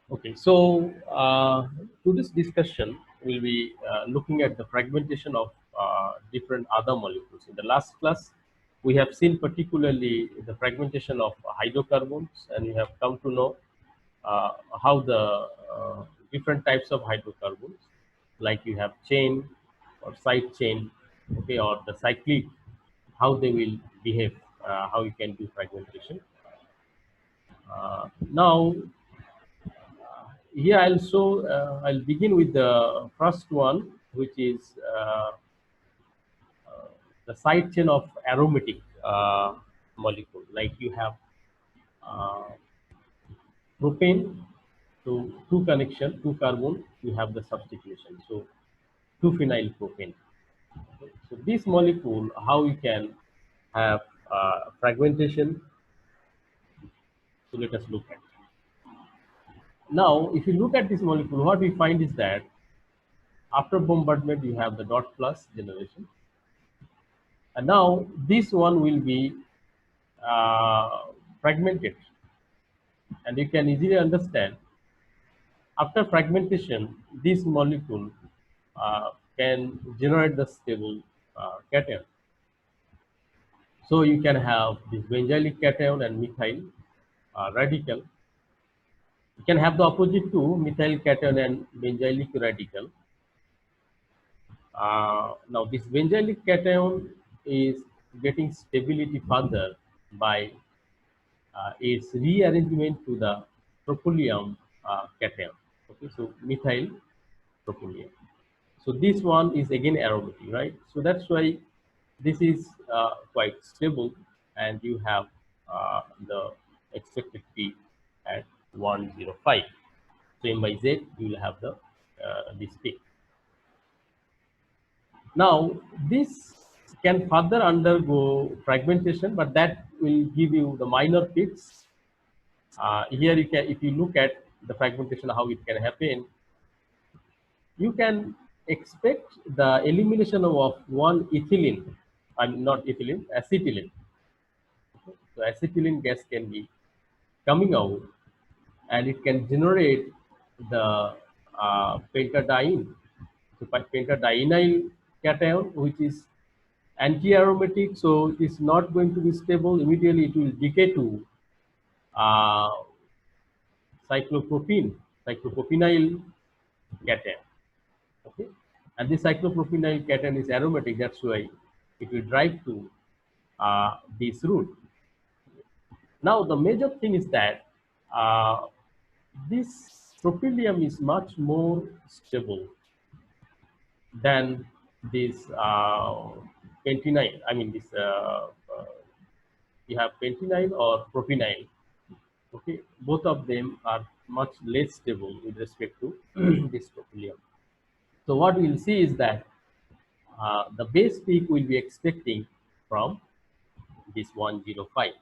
Okay, so to this discussion, we'll be looking at the fragmentation of different other molecules. In the last class, we have seen particularly the fragmentation of hydrocarbons, and we have come to know uh, how the different types of hydrocarbons, like you have chain or side chain, okay, or the cyclic, how they will behave, how you can do fragmentation. Now, here I'll begin with the first one, which is the side chain of aromatic molecule. Like you have uh, propane to two connection, two carbon, you have the substitution. So 2-phenyl propane. So this molecule, how you can have fragmentation. So let us look at. Now, if you look at this molecule, what we find is that after bombardment, you have the dot plus generation. And now this one will be fragmented, and you can easily understand after fragmentation, this molecule can generate the stable cation. So you can have this benzylic cation and methyl radical. You can have the opposite too, methyl cation and benzylic radical. Now this benzylic cation is getting stability further by its rearrangement to the propylium cation. Okay, so methyl propylium. So this one is again aromatic, right? So that's why this is quite stable, and you have the expected peak at 105. So M by Z, you will have the this peak. Now this can further undergo fragmentation, but that will give you the minor peaks. Here you can, if you look at the fragmentation, how it can happen, you can expect the elimination of one ethylene, I mean not ethylene, acetylene. So acetylene gas can be coming out, and it can generate the pentadiene. So pentadienyl cation, which is anti-aromatic, so it's not going to be stable. Immediately it will decay to uh, cyclopropene, cyclopropynyl cation. Okay, and this cyclopropynyl cation is aromatic. That's why it will drive to this route. Now the major thing is that uh, this propylium is much more stable than this pentenyl. I mean this you have pentenyl or propynyl. Okay, both of them are much less stable with respect to this propylium. So what we'll see is that the base peak we'll be expecting from this 105.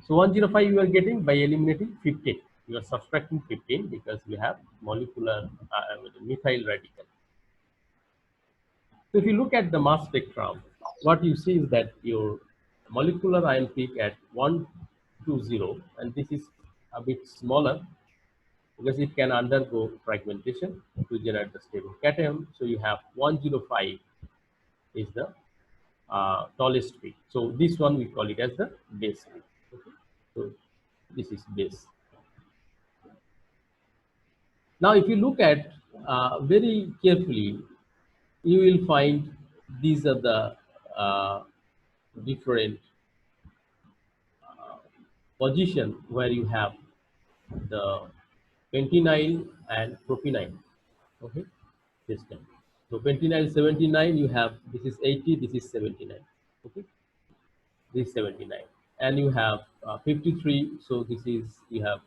So 105 you are getting by eliminating 15. You are subtracting 15 because we have molecular methyl radical. So if you look at the mass spectrum, what you see is that your molecular ion peak at 120, and this is a bit smaller because it can undergo fragmentation to generate the stable cation. So you have 105 is the tallest peak. So this one we call it as the base peak. Okay. So this is base. Now, if you look at very carefully, you will find these are the uh, different position where you have the pentenyl and propynyl. Okay, system. So pentenyl 79, you have this is 80, this is 79. Okay, this is 79, and you have 53. So this is you have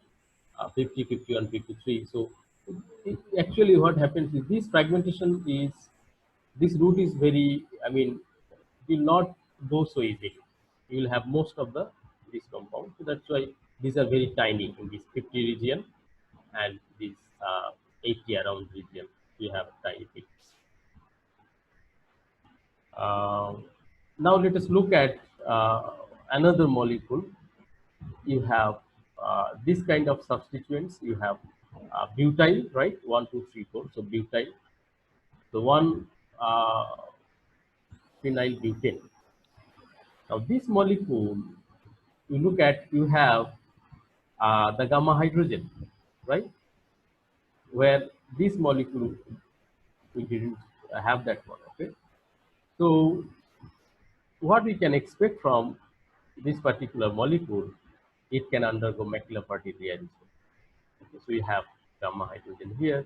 50, 51, 53. So actually, what happens is this fragmentation is this route is very, I mean, will not go so easily. You will have most of the this compound. So that's why these are very tiny in this 50 region and this 80 around region. You have tiny peaks. Now let us look at another molecule. You have this kind of substituents, you have butyl, right? 1, 2, 3, 4. So butyl. So one phenyl butane. Now this molecule, you look at, you have the gamma hydrogen, right? Where this molecule, we didn't have that one. Okay. So what we can expect from this particular molecule, it can undergo McLaughlin rearrangement. Okay, so you have gamma hydrogen here,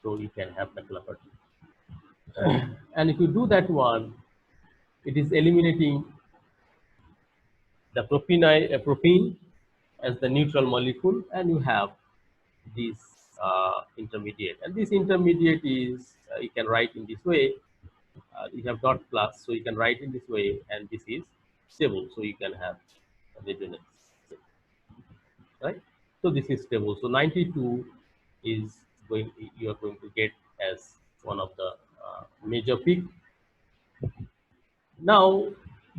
so you can have McLaughlin. And if you do that one, it is eliminating the propene as the neutral molecule, and you have this intermediate. And this intermediate is, you can write in this way. You have dot plus, so you can write in this way, and this is stable, so you can have resonance, right? So this is stable. So 92 is going, you are going to get as one of the major peak. Now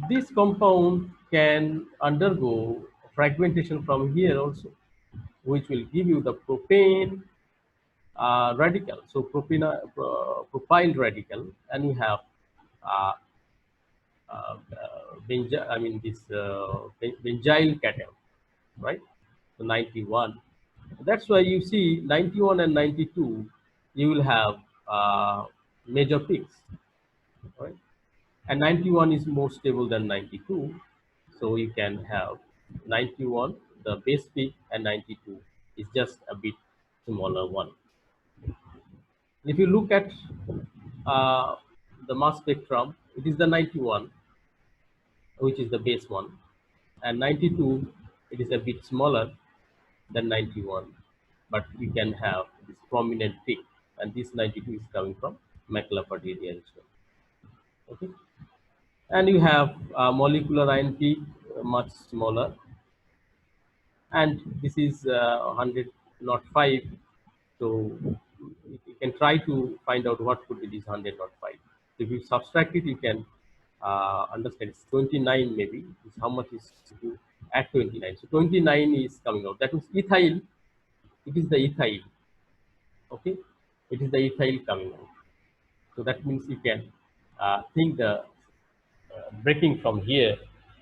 this compound can undergo fragmentation from here also, which will give you the propane radical. So propyl radical, and you have uh, this benzyl cation, right? So 91. That's why you see 91 and 92, you will have major peaks, right? And 91 is more stable than 92, so you can have 91, the base peak, and 92 is just a bit smaller one. If you look at uh, the mass spectrum, it is the 91, which is the base one, and 92, it is a bit smaller than 91, but you can have this prominent peak, and this 92 is coming from McLaughlin area as well. Okay, and you have molecular ion peak much smaller, and this is 100, not 5. So you can try to find out what could be this 100, not 5. So if you subtract it, you can understand it's 29 maybe. Is how much is to add 29. So 29 is coming out. That means ethyl. It is the ethyl. Okay, it is the ethyl coming out. So that means you can think the breaking from here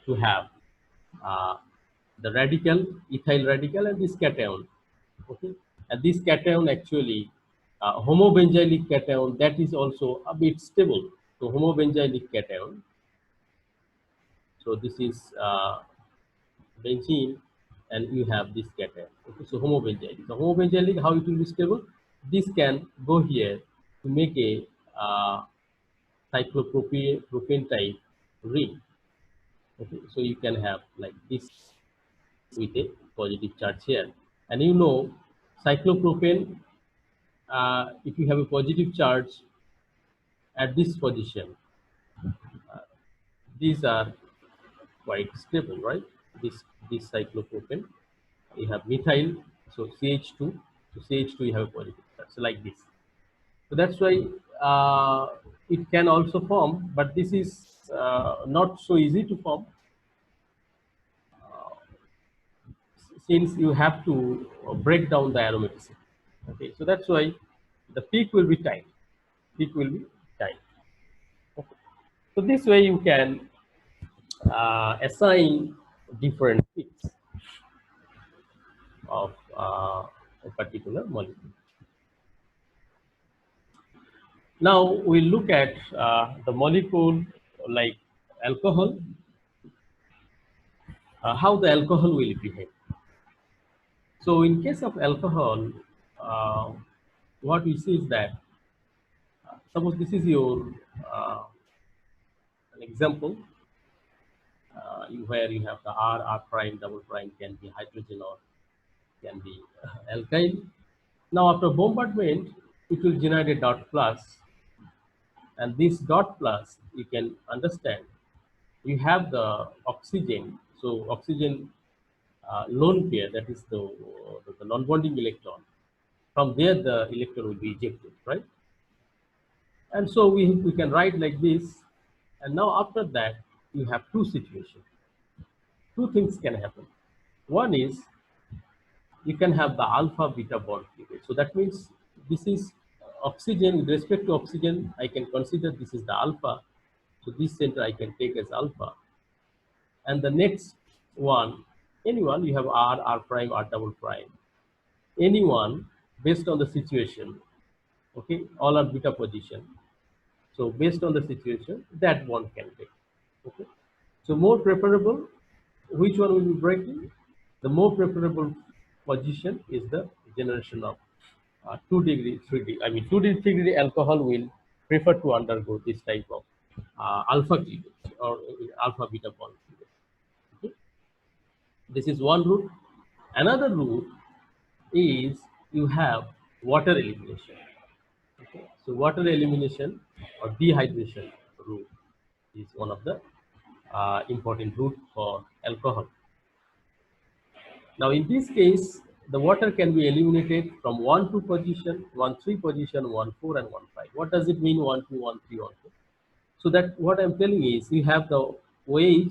to have uh, the radical, ethyl radical, and this cation. Okay, and this cation actually, homobenzylic cation, that is also a bit stable. So homobenzylic cation. So this is benzene, and you have this cation. Okay, so homobenzylic. So homobenzylic, how it will be stable? This can go here to make a cyclopropane type ring. Okay, so you can have like this with a positive charge here, and you know, cyclopropane, if you have a positive charge at this position, these are quite stable, right? This cyclopropane, you have methyl, so CH2, so CH2 you have a positive charge, so like this. So that's why it can also form, but this is not so easy to form, since you have to break down the aromaticity. Okay, so that's why the peak will be tight. Peak will be tight. Okay. So this way you can assign different peaks of a particular molecule. Now we look at the molecule like alcohol, how the alcohol will behave. So in case of alcohol, uh, what we see is that, suppose this is your an example, where you have the R prime, double prime, can be hydrogen or can be alkyl. Now after bombardment, it will generate a dot plus, and this dot plus, you can understand, you have the oxygen. So oxygen lone pair, that is the non-bonding electron. From there, the electron will be ejected, right? And so we can write like this. And now after that, you have two situations. Two things can happen. One is you can have the alpha beta bond cleavage. So that means this is oxygen. With respect to oxygen, I can consider this is the alpha. So this center I can take as alpha. And the next one, anyone, you have R prime, R double prime. Anyone based on the situation, okay, all are beta position. So based on the situation, that one can take. Okay. So more preferable, which one will be breaking? The more preferable position is the generation of 2 degree, 3 degree. I mean, 2 degree, 3 degree alcohol will prefer to undergo this type of alpha cleavage or alpha beta bond cleavage. Okay. This is one route. Another route is you have water elimination. Okay. So water elimination or dehydration route is one of the important route for alcohol. Now in this case, the water can be eliminated from 1 2 position, 1 3 position, 1 4 and 1 5. What does it mean 1 2 1 3 1 4? So that what I'm telling is you have the OH,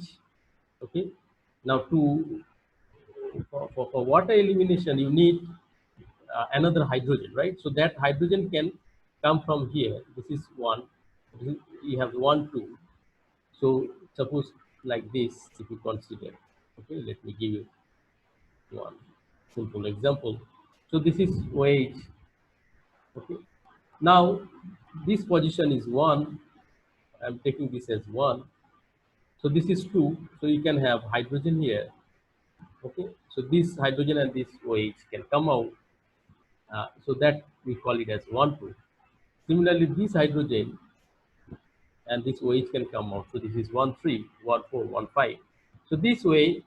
okay. Now to for water elimination you need another hydrogen, right? So that hydrogen can come from here. This is one. You have 1 2. So suppose like this, if you consider, okay, let me give you one simple example. So this is OH, okay. Now this position is 1. I'm taking this as 1. So this is 2. So you can have hydrogen here, okay. So this hydrogen and this OH can come out. So that we call it as 1 2. Similarly, this hydrogen and this OH can come out. So this is 1 3, 1 4, 1 5. So this way,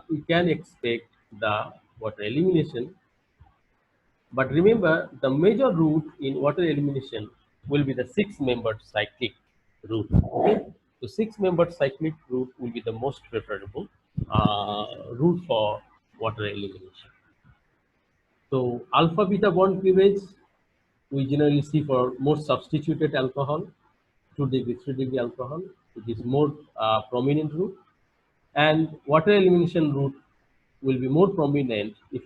you can expect the water elimination. But remember, the major route in water elimination will be the 6-membered cyclic route. Okay? So 6-membered cyclic route will be the most preferable route for water elimination. So alpha beta bond cleavage we generally see for more substituted alcohol, 2 degree, 3 degree alcohol, which is more prominent route. And water elimination route will be more prominent if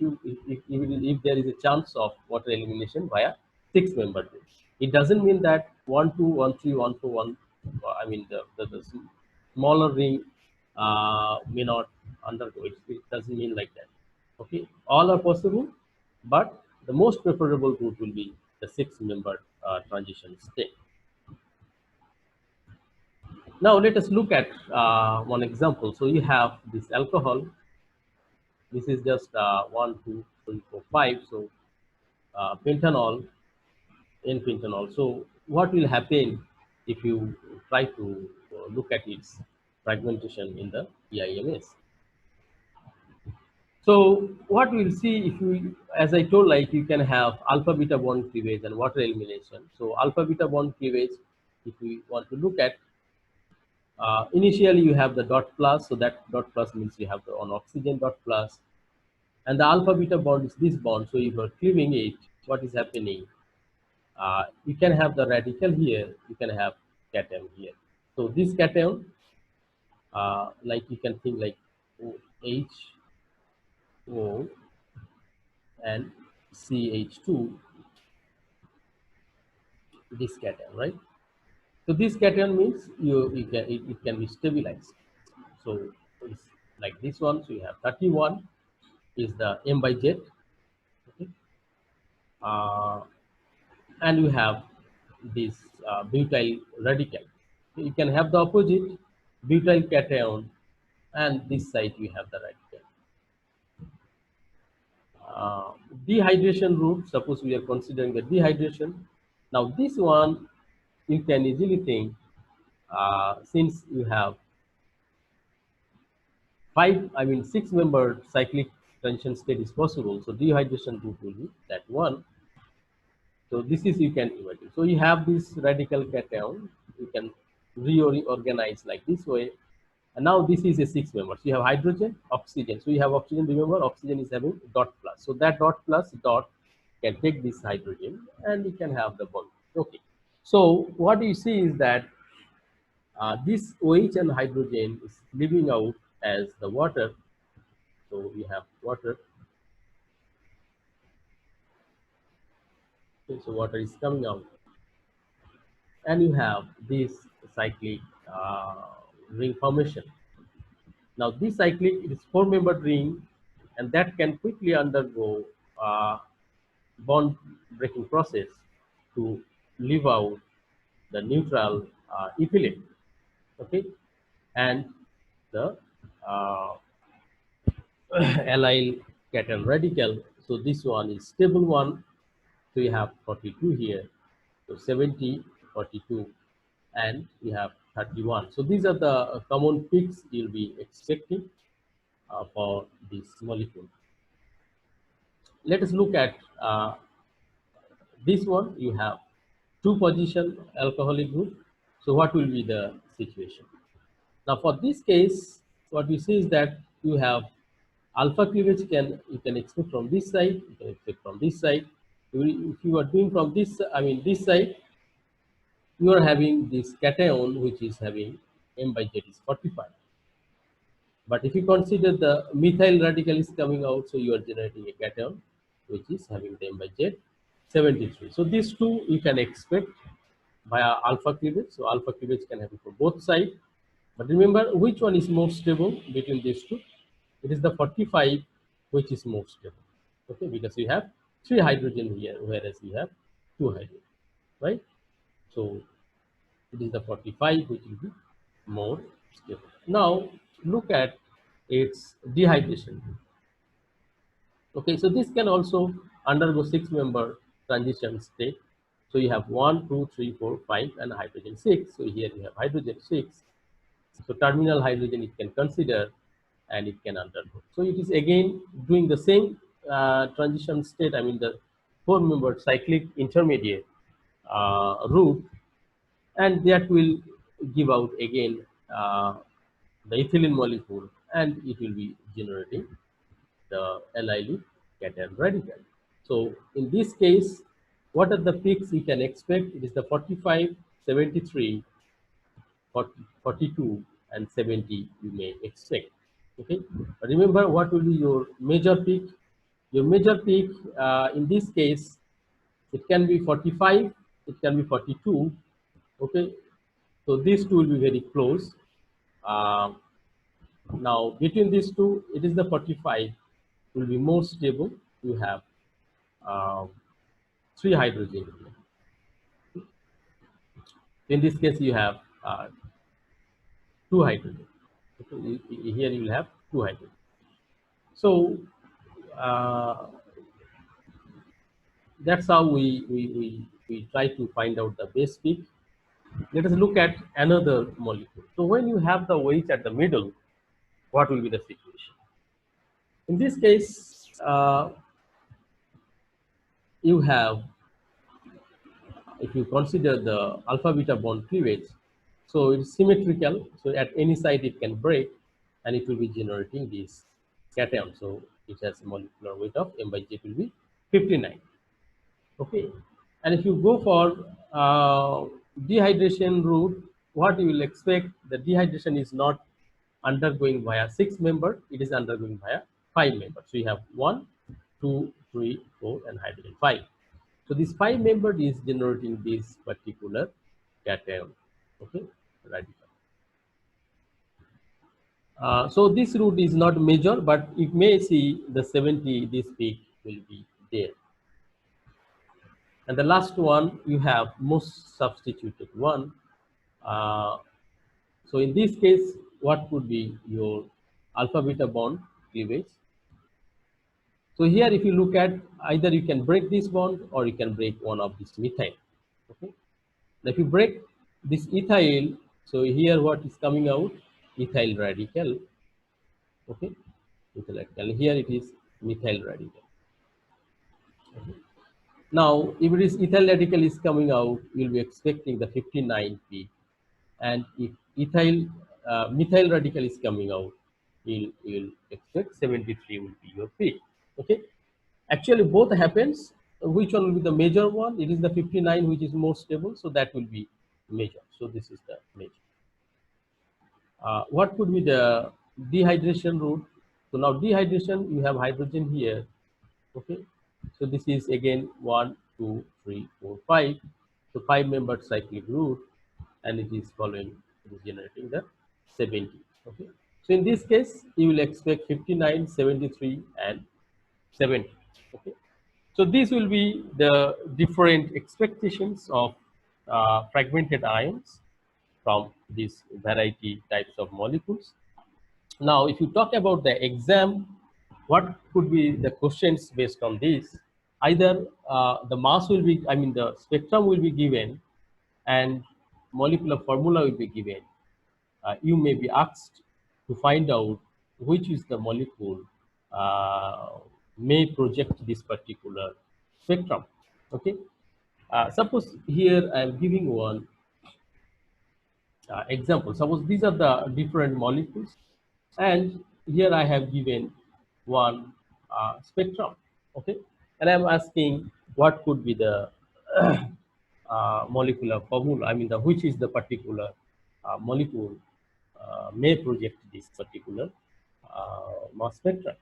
there is a chance of water elimination via 6-member ring. It doesn't mean that 1 2 1 3 1 4 1. I mean the smaller ring may not undergo it. It doesn't mean like that. Okay, all are possible, but the most preferable route will be the 6-member transition state. Now let us look at one example. So you have this alcohol. This is just 1 2 3 4 5. So pentanol, N-pentanol. So what will happen if you try to look at its fragmentation in the EIMS? So what we'll see if you, as I told, like you can have alpha beta bond cleavage and water elimination. So alpha beta bond cleavage, if we want to look at, initially you have the dot plus. So that dot plus means you have the on oxygen dot plus, and the alpha beta bond is this bond. So if you're cleaving it, what is happening? You can have the radical here, you can have cation here. So this cation, like you can think like H O and CH2, this cation, right? So this cation means you can it can be stabilized. So it's like this one. So you have 31 is the M by Z, okay? Uh, and you have this butyl radical. So you can have the opposite butyl cation, and this side we have the radical. Uh, Dehydration route, suppose we are considering the dehydration. Now this one you can easily think, since you have 6-member cyclic tension state is possible, so dehydration route will be that one. So this is you can imagine. So you have this radical cation, you can reorganize like this way. And now this is a 6-member. So you have hydrogen, oxygen. So you have oxygen, remember oxygen is having dot plus. So that dot plus dot can take this hydrogen and you can have the bond. Okay. So what you see is that this OH and hydrogen is leaving out as the water. So you have water. Okay, so water is coming out, and you have this cyclic ring formation. Now this cyclic, it is four-membered ring, and that can quickly undergo bond breaking process to leave out the neutral ethylene. Okay, and the uh, allyl cation radical. So this one is stable one. So you have 42 here. So 70, 42, and you have 31. So these are the common peaks you'll be expecting for this molecule. Let us look at this one. You have two position alcoholic group. So what will be the situation? Now for this case, what we see is that you have alpha cleavage you can expect from this side, you can expect from this side. If you are doing from this, I mean this side, you are having this cation which is having M by Z is 45. But if you consider the methyl radical is coming out, so you are generating a cation which is having the M by Z 73. So these two you can expect via alpha cleavage. So alpha cleavage can happen for both sides. But remember, which one is more stable between these two? It is the 45 which is more stable. Okay, because you have three hydrogen here, whereas you have two hydrogen, right? So it is the 45 which will be more stable. Now look at its dehydration. Okay, so this can also undergo six-member transition state. So you have 1, 2, 3, 4, 5, and hydrogen 6. So here you have hydrogen 6. So terminal hydrogen it can consider and it can undergo. So it is again doing the same transition state, I mean the four-member cyclic intermediate route, and that will give out again the ethylene molecule, and it will be generating the allylic cation radical. So in this case, what are the peaks you can expect? It is the 45, 73, 40, 42, and 70 you may expect. Okay, but remember what will be your major peak? Your major peak in this case, it can be 45, it can be 42. Okay, so these two will be very close. Uh, Now between these two, it is the 45 will be more stable. You have uh, three hydrogen. In this case, you have two hydrogen. Okay, here you will have two hydrogen. So uh, that's how we try to find out the base peak. Let us look at another molecule. So when you have the weight at the middle, what will be the situation? In this case, you have, if you consider the alpha beta bond cleavage, so it's symmetrical. So at any side it can break, and it will be generating this cation. So it has a molecular weight of M by J will be 59. Okay, and if you go for dehydration route, what you will expect, the dehydration is not undergoing via six member, it is undergoing via five member. So you have 1, 2, 3, 4, and hydrogen 5. So this five member is generating this particular cation. Okay, radical. So this route is not major, but you may see the 70, this peak will be there. And the last one, you have most substituted one. Uh, so in this case, what could be your alpha beta bond cleavage? So here, if you look at, either you can break this bond or you can break one of this methyl. Okay. Now, if you break this ethyl, so here what is coming out? Ethyl radical. Okay, ethyl radical. Here it is methyl radical. Okay. Now, if it is ethyl radical is coming out, you'll be expecting the 59 peak, and if methyl radical is coming out, you'll expect 73 will be your peak. Okay, actually both happens. Which one will be the major one? It is the 59 which is more stable, so that will be major. So this is the major. What could be the dehydration route? So now dehydration, you have hydrogen here. Okay, so this is again 1, 2, 3, 4, 5. So 5-membered cyclic route, and it is following, it is generating the 70. Okay, so in this case, you will expect 59, 73, and 70. Okay, so these will be the different expectations of fragmented ions from these variety types of molecules. Now, if you talk about the exam, what could be the questions based on this? Either the mass will be, I mean, the spectrum will be given and molecular formula will be given. You may be asked to find out which is the molecule may project this particular spectrum. Okay. Suppose here I am giving one example. Suppose these are the different molecules, and here I have given one spectrum. Okay, and I'm asking what could be the molecular formula. I mean, which is the particular molecule may project this particular mass spectrum.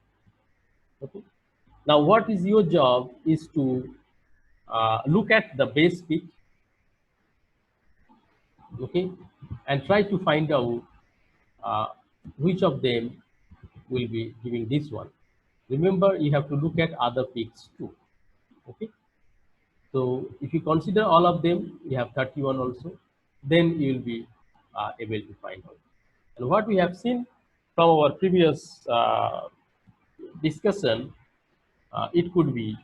Okay. Now, what is your job is to look at the base peak, okay, and try to find out uh, which of them will be giving this one. Remember, you have to look at other peaks too. Okay. So if you consider all of them, you have 31 also, then you will be able to find out. And what we have seen from our previous discussion, it could be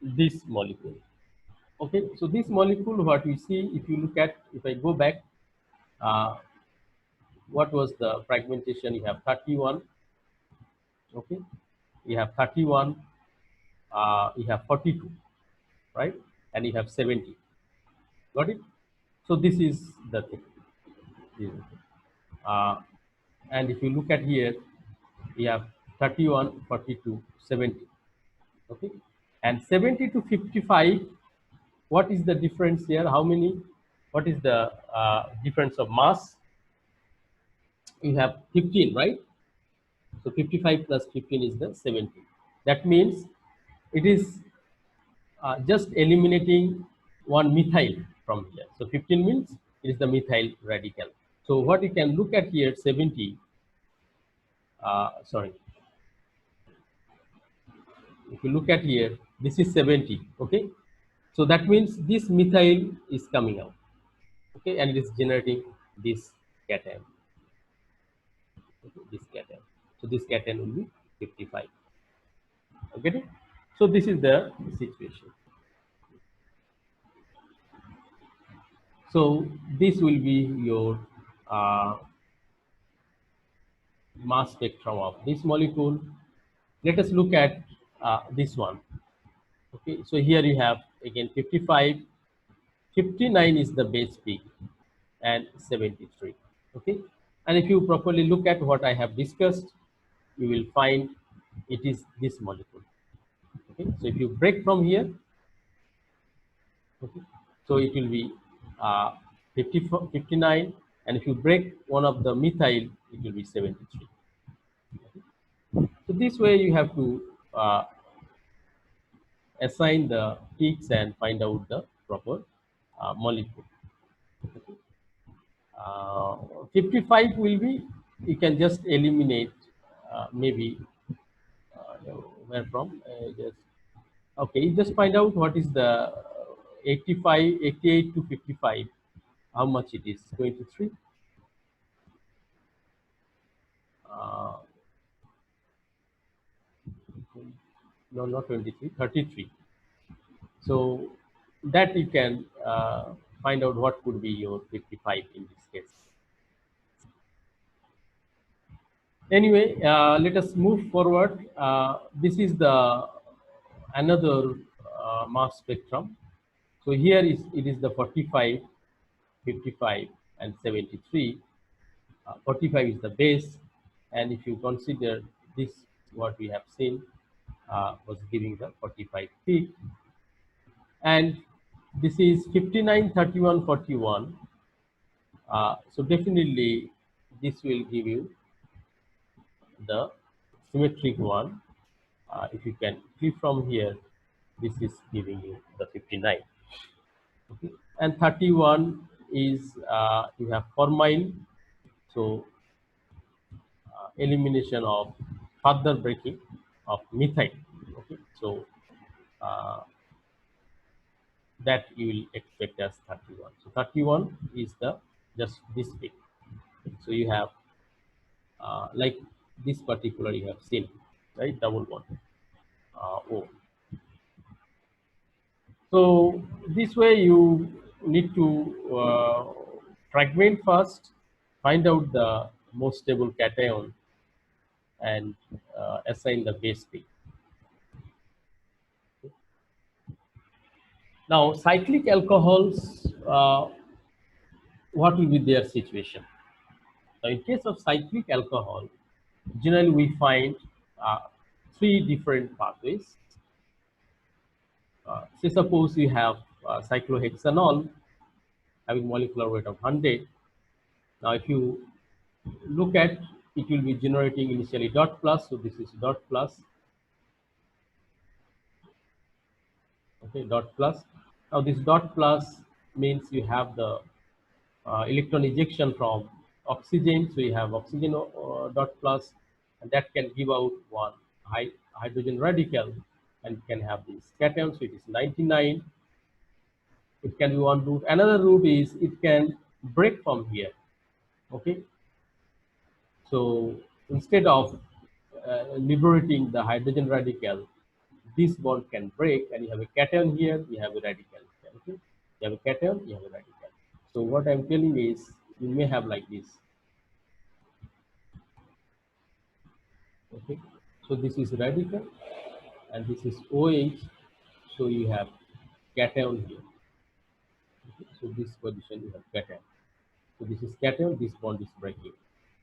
this molecule. Okay, so this molecule, what we see, if you look at, if I go back, uh, what was the fragmentation? You have 31, okay, you have 31, you have 42, right, and you have 70. Got it? So this is the thing. This is the thing. And if you look at here, we have 31, 42, 70. Okay, and 70 to 55. What is the difference here? How many? What is the difference of mass? You have 15, right? So 55 plus 15 is the 70. That means it is just eliminating one methyl from here. So 15 means it is the methyl radical. So what you can look at here, 70, sorry, if you look at here, this is 70, okay? So that means this methyl is coming out, okay? And it is generating this cation, okay? This cation. So this cation will be 55, okay? So this is the situation. So this will be your mass spectrum of this molecule. Let us look at this one. Okay, so here you have again 55, 59 is the base peak, and 73. Okay, and if you properly look at what I have discussed, you will find it is this molecule. Okay, so if you break from here, okay, so it will be 59, and if you break one of the methyl, it will be 73. So this way you have to assign the peaks and find out the proper molecule. 55 will be, you can just eliminate maybe where from just okay, you just find out what is the 85, 88 to 55, how much it is, 23. Uh, no, not 23, 33. So that you can find out what could be your 55 in this case. Anyway, let us move forward. This is the another mass spectrum. So here is it is the 45, 55, and 73. 45 is the base, and if you consider this, what we have seen was giving the 45 peak, and this is 59, 31, 41. So definitely this will give you the symmetric one. If you can flip from here, this is giving you the 59. Okay. And 31 is you have formyl, so elimination of further breaking of methyl. Okay, so uh, that you will expect as 31. So 31 is the just this big. So you have like this particular you have seen, right, double bond O. So this way you need to fragment first, find out the most stable cation, and assign the base peak. Now cyclic alcohols, what will be their situation? Now in case of cyclic alcohol, generally we find uh, three different pathways. Say suppose you have cyclohexanol having molecular weight of 100. Now if you look at, it will be generating initially dot plus, so this is dot plus, okay, dot plus. Now this dot plus means you have the electron ejection from oxygen, so you have oxygen dot plus, and that can give out one hydrogen radical and can have this cation, so it is 99. It can be one route. Another route is it can break from here, okay. So instead of liberating the hydrogen radical, this bond can break, and you have a cation here, you have a radical. Okay? You have a cation, you have a radical. So what I'm telling is, you may have like this. Okay, so this is radical, and this is OH. So you have cation here. Okay? So this position you have cation. So this is cation. This bond is breaking.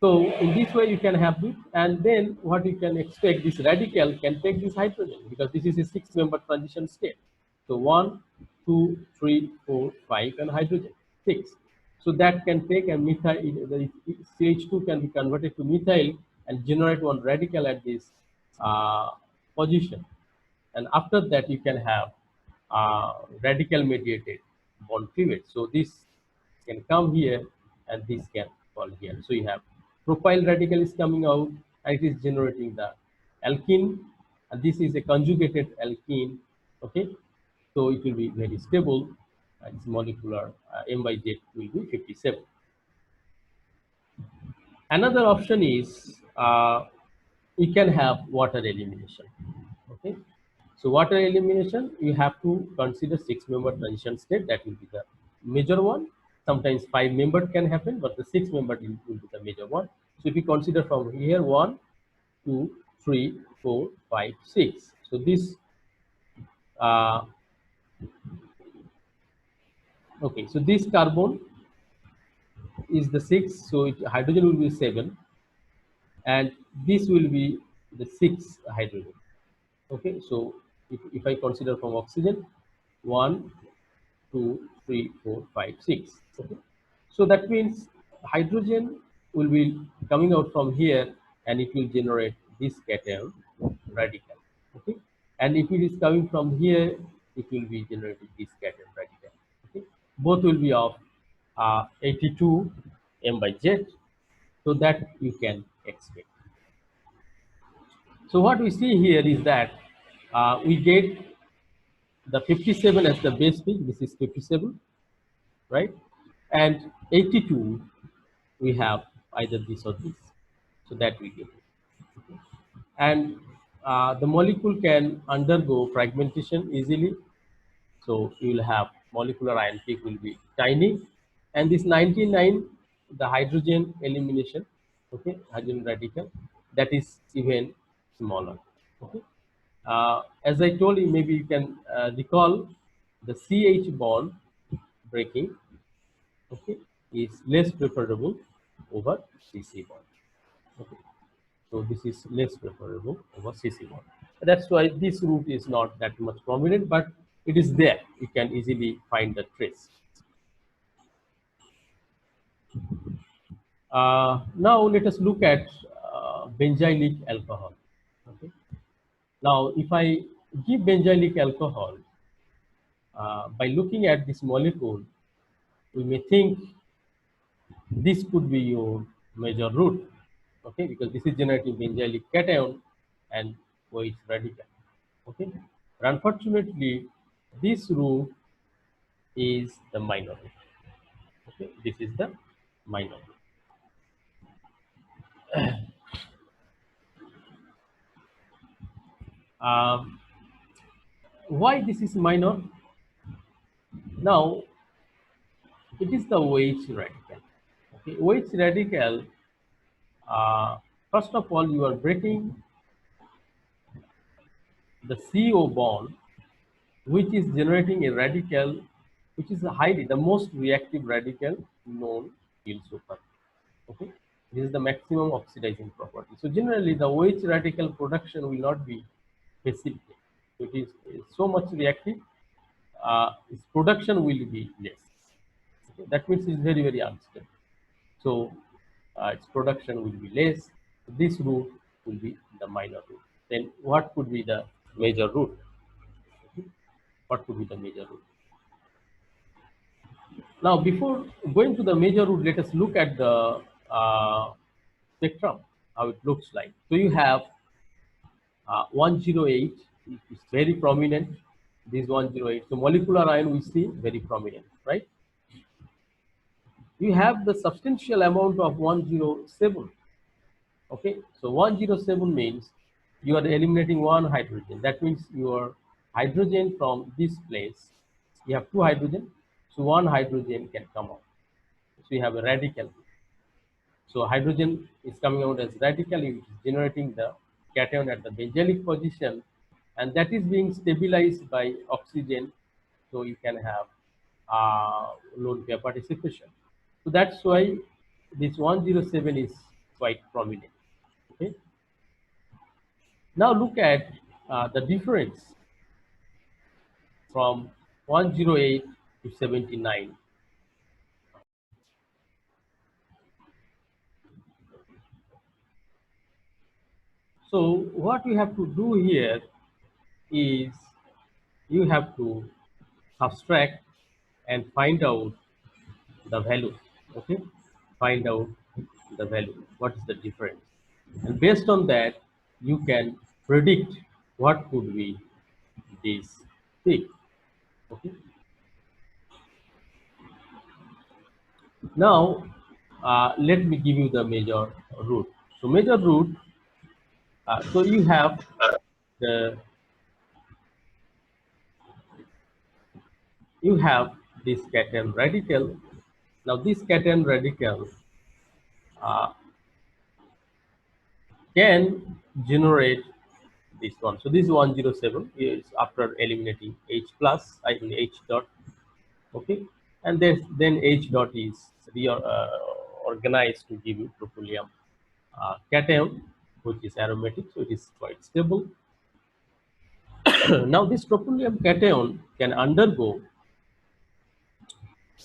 So in this way you can have it, and then what you can expect, this radical can take this hydrogen because this is a 6-member transition state. So 1, 2, 3, 4, 5, and hydrogen 6. So that can take a methyl, the CH2 can be converted to methyl and generate one radical at this position. And after that you can have radical mediated bond cleavage. So this can come here and this can fall here. So you have propyl radical is coming out and it is generating the alkene, and this is a conjugated alkene. Okay, so it will be very stable, and its molecular M by Z will be 57. Another option is you can have water elimination. Okay, so water elimination, you have to consider 6-member transition state. That will be the major one. Sometimes 5-member can happen, but the 6-member will be the major one. So if you consider from here 1, 2, 3, 4, 5, 6. So this okay. So this carbon is the 6. So hydrogen will be 7, and this will be the 6 hydrogen. Okay, so if I consider from oxygen 1, 2, 3, 4, 5, 6. Okay, so that means hydrogen will be coming out from here, and it will generate this cation radical. Okay, and if it is coming from here, it will be generating this cation radical. Okay, both will be of 82 M by Z, so that you can expect. So what we see here is that we get the 57 as the base peak. This is 57, right? And 82, we have either this or this. So that we get. And the molecule can undergo fragmentation easily. So you will have molecular ion peak will be tiny. And this 99, the hydrogen elimination, okay, hydrogen radical, that is even smaller. Okay. As I told you, maybe you can recall the CH bond breaking, okay, is less preferable over CC bond. Okay. So this is less preferable over CC bond. That's why this route is not that much prominent, but it is there. You can easily find the trace. Now let us look at benzylic alcohol. Okay. Now, if I give benzylic alcohol, by looking at this molecule, we may think this could be your major route, okay, because this is generating benzylic cation and OH radical, okay. But unfortunately, this route is the minor route, okay. This is the minor route. Um, why this is minor? Now, it is the OH radical. Okay, OH radical. Uh, First of all, you are breaking the CO bond, which is generating a radical, which is the most reactive radical known till so far. Okay, this is the maximum oxidizing property. So generally, the OH radical production will not be precipitate. It is so much reactive, its production will be less. Okay? That means it's very unstable. So its production will be less. This route will be the minor route. Then what could be the major route? What could be the major route? Now, before going to the major route, let us look at the spectrum, how it looks like. So you have 108, it's very prominent. This 108. So molecular ion we see very prominent, right? You have the substantial amount of 107. Okay, so 107 means you are eliminating one hydrogen. That means your hydrogen from this place, you have two hydrogen, so one hydrogen can come out. So you have a radical. So hydrogen is coming out as radical, it is generating the cation at the benzylic position, and that is being stabilized by oxygen. So you can have lone pair participation. So that's why this 107 is quite prominent. Okay. Now look at the difference from 108 to 79. So what we have to do here is you have to subtract and find out the value. Okay, find out the value. What is the difference? And based on that, you can predict what could be this thing. Okay. Now, let me give you the major root. So major root. So the you have this cation radical. Now this cation radical uh, can generate this one. So this 107 is after eliminating H plus, I mean H dot. Okay, and then H dot is organized to give you propylene cation, which is aromatic, so it is quite stable. Now this propylene cation can undergo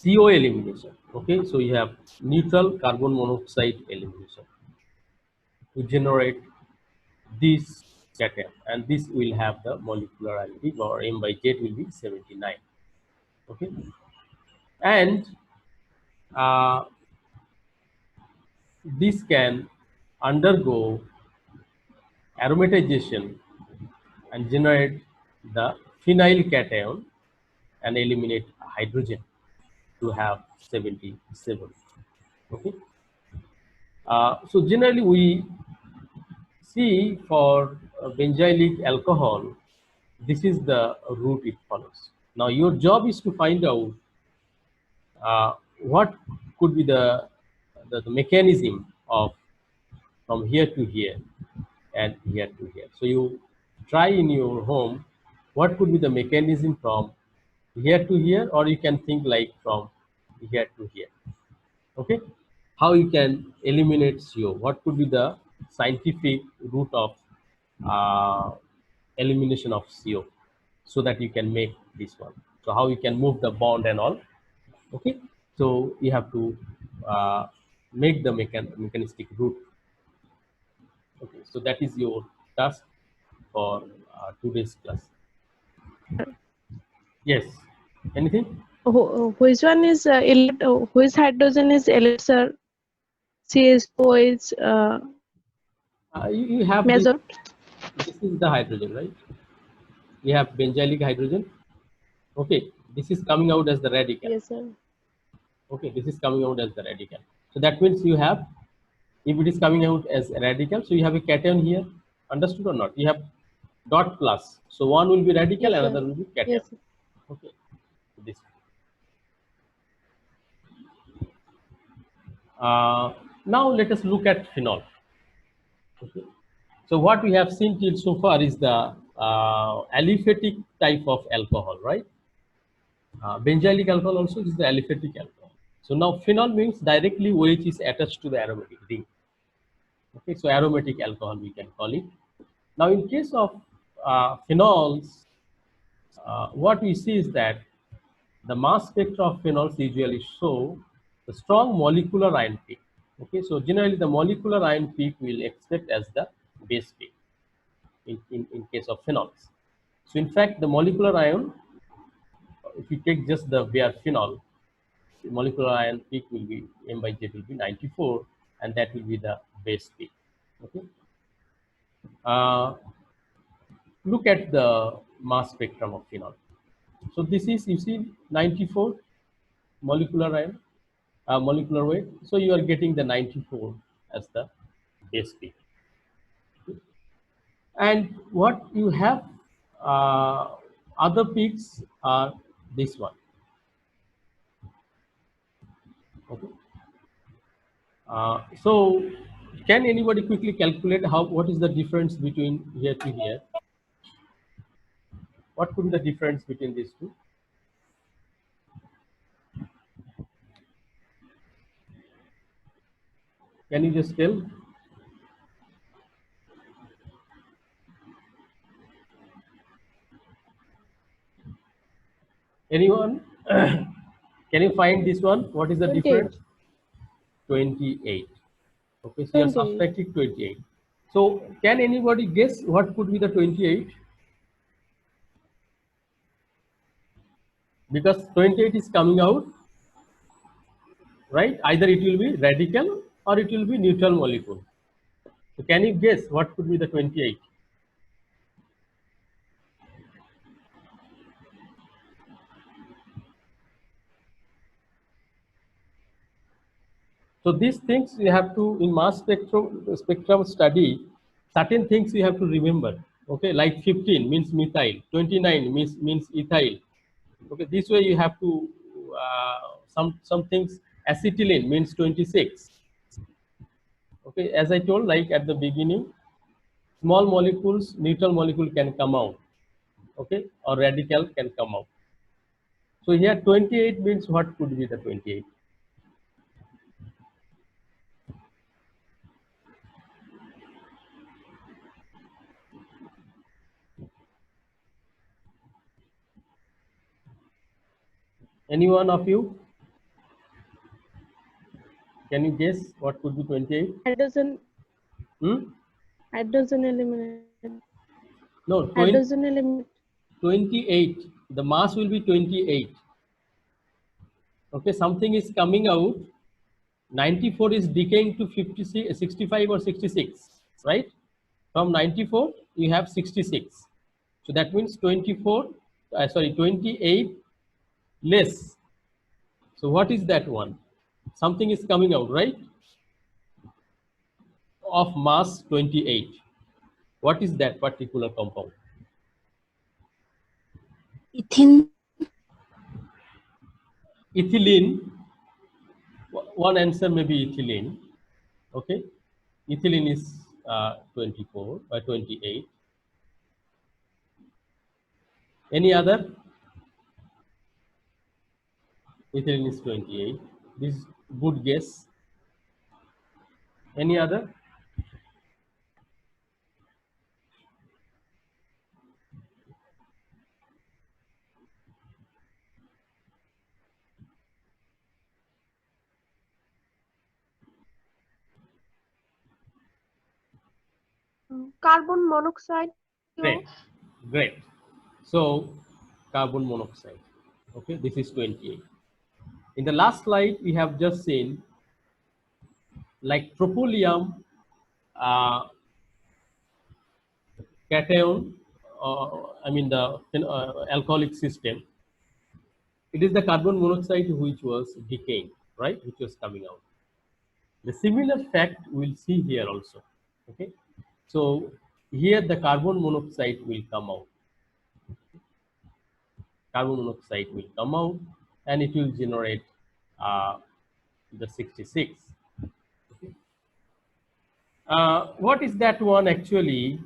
CO elimination. Okay, so you have neutral carbon monoxide elimination to generate this cation, and this will have the molecularity or M by Z will be 79. Okay, and uh, this can undergo aromatization and generate the phenyl cation and eliminate hydrogen to have 77. Okay, so generally we see for benzylic alcohol, this is the route it follows. Now your job is to find out what could be the mechanism of from here to here and here to here. So you try in your home what could be the mechanism from here to here, or you can think like from here to here. Okay, how you can eliminate CO? What could be the scientific route of uh, elimination of CO, so that you can make this one? So how you can move the bond and all. Okay, so you have to make the mechanistic route. Okay, so that is your task. for today's class. Yes. Anything? Which one is which hydrogen is elixir? CH2 is You have this. measured. This is the hydrogen, right? We have benzylic hydrogen. Okay, this is coming out as the radical. Yes, sir. Okay, this is coming out as the radical. So that means you have, if it is coming out as a radical, so you have a cation here. Understood or not? You have dot plus. So one will be radical, Yes, sir. another will be cation. Yes, sir. Okay, this. Now let us look at phenol. Okay. So what we have seen till so far is the aliphatic type of alcohol, right? Benzylic alcohol also is the aliphatic alcohol. So now phenol means directly OH is attached to the aromatic ring. Okay, so aromatic alcohol we can call it. Now in case of phenols, what we see is that the mass spectra of phenols usually show the strong molecular ion peak. Okay, so generally the molecular ion peak will expect as the base peak in case of phenols. So in fact, the molecular ion, if you take just the bare phenol, the molecular ion peak will be M by J will be 94, and that will be the base peak. Okay. Look at the mass spectrum of phenol. So this is, you see, 94 molecular ion, molecular weight. So you are getting the 94 as the base peak. And what you have, other peaks are this one. Okay. So can anybody quickly calculate what is the difference between here to here? What could be the difference between these two? Can you just tell? Anyone? Can you find this one? What is the 28. difference? 28. Okay, so you are 28. subtracting 28. So can anybody guess what could be the 28? Because 28 is coming out, right? Either it will be radical or it will be neutral molecule. So can you guess what could be the 28? So these things you have to, in mass spectrum study, certain things you have to remember. Okay, like 15 means methyl, 29 means ethyl. Okay, this way you have to, some things, acetylene means 26. Okay, as I told, like at the beginning, small molecules, neutral molecule can come out. Okay, or radical can come out. So here 28 means what could be the 28? Any one of you? Can you guess what could be 28? Hydrogen. Hmm? Hydrogen element. No, Hydrogen element. 28. The mass will be 28. Okay, something is coming out. 94 is decaying to 56, 65 or 66, right? From 94, you have 66. So that means 24, 28 less. So what is that one? Something is coming out, right? Of mass 28. What is that particular compound? Ethene. Ethylene. One answer may be ethylene. Okay. Ethylene is 24 or 28. Any other? Ethylene is 28. This is good guess. Any other? Carbon monoxide. Great, great. So carbon monoxide. Okay, this is 28. In the last slide, we have just seen like tropylium uh, cation, I mean the alcoholic system. It is the carbon monoxide which was decaying, right, which was coming out. The similar fact we'll see here also. Okay, so here the carbon monoxide will come out. Carbon monoxide will come out, and it will generate the 66. What is that one actually?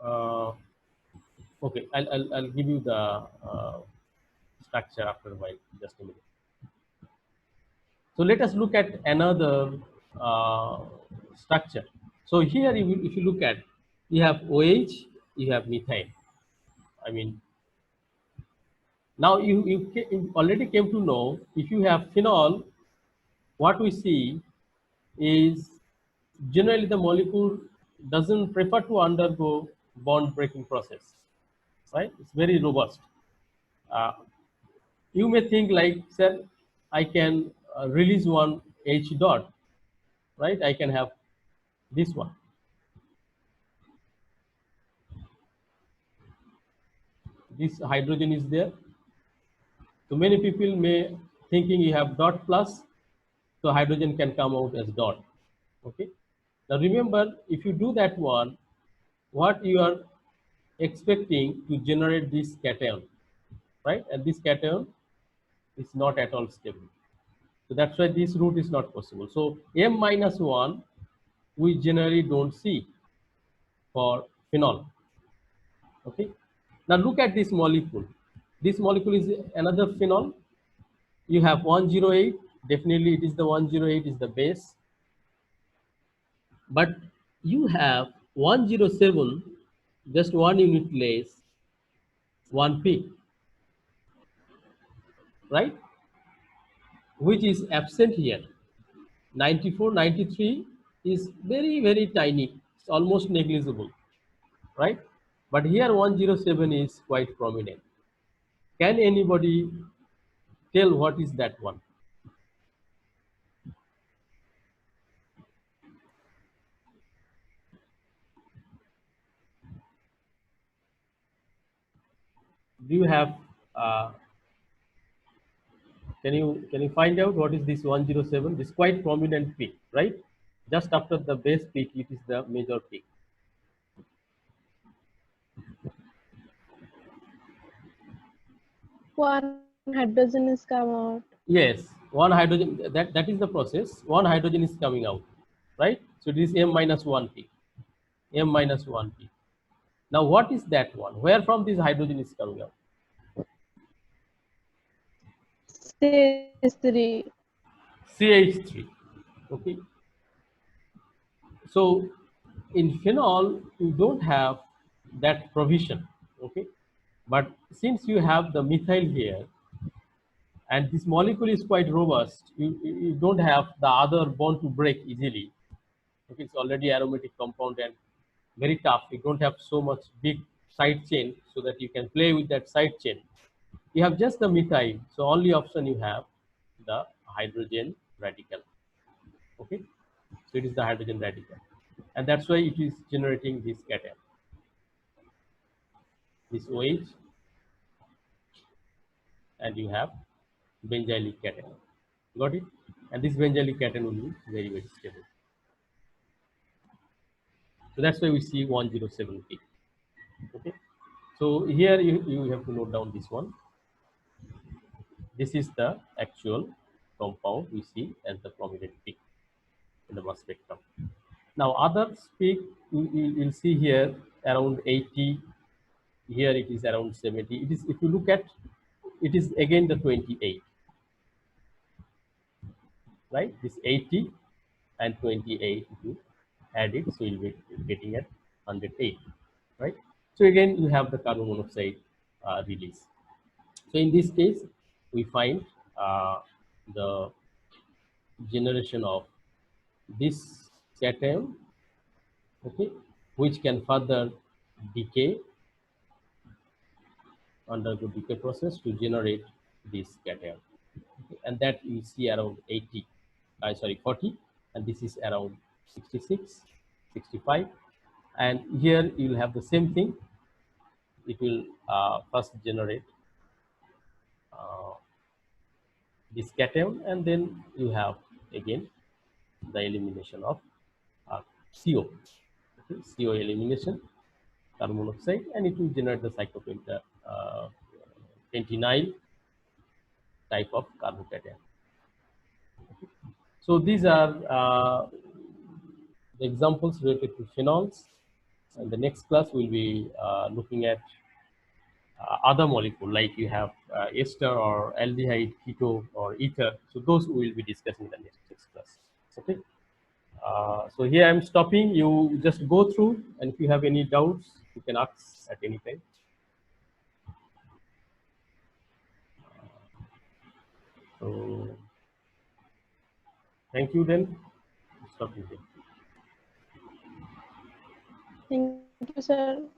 Uh, okay, I'll give you the structure after a while. Just a minute. So let us look at another uh, structure. So here, if you look at, you have OH, you have methane. I mean, now you already came to know if you have phenol, what we see is generally the molecule doesn't prefer to undergo bond breaking process, right? It's very robust. Uh, you may think like, sir, I can release one H dot, right? I can have this one. This hydrogen is there. So many people may thinking you have dot plus, so hydrogen can come out as dot. Okay. Now remember, if you do that one, what you are expecting to generate this cation, right? And this cation is not at all stable. So that's why this route is not possible. So M minus 1, we generally don't see for phenol. Okay. Now look at this molecule. This molecule is another phenol. You have 108. Definitely it is the 108 is the base. But you have 107, just 1 unit less, 1 peak, right? Which is absent here. 94, 93 is very, very tiny. It's almost negligible, right? But here 107 is quite prominent. Can anybody tell what is that one? Do you have, uh, can you find out what is this 107? This quite prominent peak, right? Just after the base peak, it is the major peak. One hydrogen is come out. Yes, one hydrogen, that is the process. One hydrogen is coming out, right? So this is M minus 1 peak, M minus 1 peak. Now what is that one? Where from this hydrogen is coming out? CH3. CH3. Okay. So in phenol, you don't have that provision. Okay. But since you have the methyl here, and this molecule is quite robust, you don't have the other bond to break easily. Okay, it's already aromatic compound and very tough. You don't have so much big side chain so that you can play with that side chain. You have just the methyl, so only option you have the hydrogen radical. Okay, so it is the hydrogen radical, and that's why it is generating this cation, this OH, and you have benzylic cation. Got it? And this benzylic cation will be very, very stable. So that's why we see 107 peak. Okay. So here you have to note down this one. This is the actual compound we see as the prominent peak in the mass spectrum. Now others peak you'll see here around 80. Here it is around 70. It is, if you look at, it is again the 28, right? This 80 and 28, if you add it, so you'll be getting at 108, right? So again, you have the carbon monoxide release. So in this case, we find the generation of this cation, okay, which can further decay, undergo decay process to generate this cation. And that you see around 40, and this is around 66, 65. And here you will have the same thing. It will first generate this cation, and then you have again the elimination of CO. Okay, CO elimination, carbon monoxide, and it will generate the cyclopenta 29 type of carbocation. So these are the examples related to phenols. And the next class will be looking at other molecule, like you have ester or aldehyde, keto or ether. So those we will be discussing in the next class. Okay. So here I'm stopping. You just go through, and if you have any doubts, you can ask at any time. So thank you then. Stopping here. Thank you, sir.